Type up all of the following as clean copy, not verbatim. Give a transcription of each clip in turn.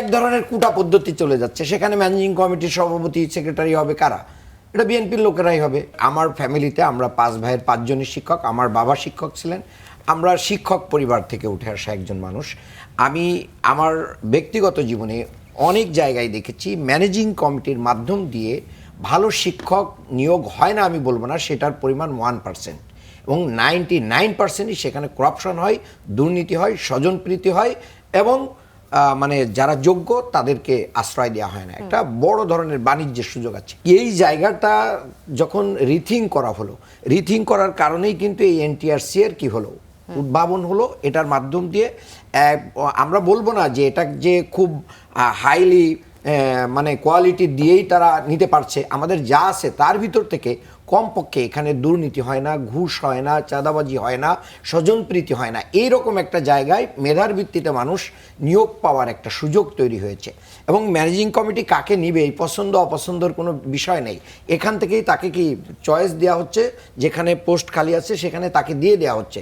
এক ধরনের কুটা পদ্ধতি চলে যাচ্ছে। সেখানে ম্যানেজিং কমিটির সভাপতি সেক্রেটারি হবে কারা? এটা বিএনপির লোকেরাই হবে। আমার ফ্যামিলিতে আমরা 5 ভাইয়ের 5 জনই শিক্ষক। আমার বাবা শিক্ষক ছিলেন। আমরা শিক্ষক পরিবার থেকে উঠে আসা একজন মানুষ। আমি আমার ব্যক্তিগত জীবনে অনেক জায়গায় দেখেছি ম্যানেজিং কমিটির মাধ্যম দিয়ে ভালো শিক্ষক নিয়োগ হয় না আমি বলবো না, সেটার পরিমাণ 1%, এবং 99%ই সেখানে করাপশন হয়, দুর্নীতি হয়, স্বজনপ্রীতি হয়, এবং মানে যারা যোগ্য তাদেরকে আশ্রয় দেওয়া হয় না। একটা বড় ধরনের বাণিজ্যের সুযোগ আছে। এই জায়গাটা যখন রিথিঙ্ক করা হলো, রিথিঙ্ক করার কারণেই কিন্তু এই এনটিআরসি এর কি হলো, উদ্ভাবন হলো। এটার মাধ্যম দিয়ে আমরা বলবো না যে এটা যে খুব হাইলি মানে কোয়ালিটি দিয়েই তারা নিতে পারছে। আমাদের যা আছে তার ভিতর থেকে কমপক্ষে এখানে দুর্নীতি হয় না, ঘুষ হয় না, চাঁদাবাজি হয় না, স্বজনপ্রীতি হয় না। এইরকম একটা জায়গায় মেধার ভিত্তিতে মানুষ নিয়োগ পাওয়ার একটা সুযোগ তৈরি হয়েছে। এবং ম্যানেজিং কমিটি কাকে নিবে এই পছন্দ অপছন্দর কোনো বিষয় নেই। এখান থেকেই তাকে কি চয়েস দেওয়া হচ্ছে, যেখানে পোস্ট খালি আছে সেখানে তাকে দিয়ে দেওয়া হচ্ছে।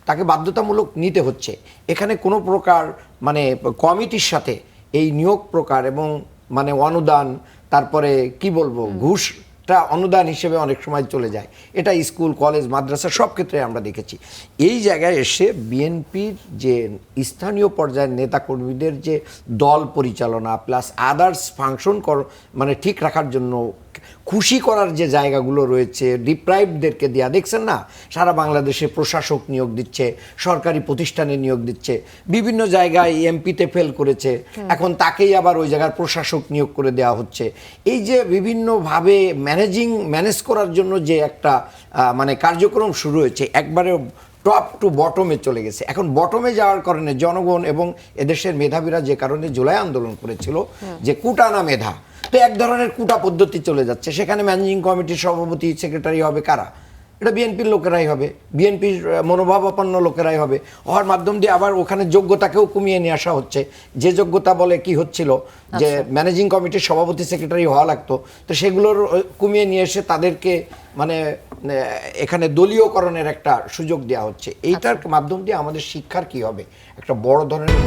তাকে বাধ্যতামূলক নিতে হচ্ছে। এখানে কোনো প্রকার মানে কমিটির সাথে এই নিয়োগ প্রকার এবং মানে অনুদান, তারপরে কি বলবো, ঘুষটা অনুদান হিসেবে অনেক সময় চলে যায়। এটা স্কুল কলেজ মাদ্রাসা সব ক্ষেত্রে আমরা দেখেছি। এই জায়গায় এসে বিএনপির যে স্থানীয় পর্যায়ের নেতাকর্মীদের যে দল পরিচালনা প্লাস আদার্স ফাংশন মানে ঠিক রাখার জন্য খুশি করার যে জায়গাগুলো রয়েছে, ডিপ্রাইভদেরকে দেওয়া, দেখছেন না সারা বাংলাদেশে প্রশাসক নিয়োগ দিচ্ছে, সরকারি প্রতিষ্ঠানে নিয়োগ দিচ্ছে, বিভিন্ন জায়গায় এমপিতে ফেল করেছে, এখন তাকেই আবার ওই জায়গার প্রশাসক নিয়োগ করে দেওয়া হচ্ছে। এই যে বিভিন্নভাবে ম্যানেজ করার জন্য যে একটা মানে কার্যক্রম শুরু হয়েছে, একবারে টপ টু বটমে চলে গেছে। এখন বটমে যাওয়ার কারণে জনগণ এবং এদেশের মেধাবীরা যে কারণে জুলাই আন্দোলন করেছিল যে কুটা না মেধা, তো এক ধরনের কুটা পদ্ধতি চলে যাচ্ছে। সেখানে ম্যানেজিং কমিটির সভাপতি সেক্রেটারি হবে কারা? এটা বিএনপির লোকেরাই হবে, বিএনপির মনোভাবাপন্ন লোকেরাই হবে। হওয়ার মাধ্যম দিয়ে আবার ওখানে যোগ্যতাকেও কমিয়ে নিয়ে আসা হচ্ছে। যে যোগ্যতা বলে কি হচ্ছিল যে ম্যানেজিং কমিটির সভাপতি সেক্রেটারি হওয়া লাগতো, তো সেগুলোর কমিয়ে নিয়ে এসে তাদেরকে মানে এখানে দলীয়করণের একটা সুযোগ দেওয়া হচ্ছে। এইটার মাধ্যম দিয়ে আমাদের শিক্ষার কি হবে, একটা বড় ধরনের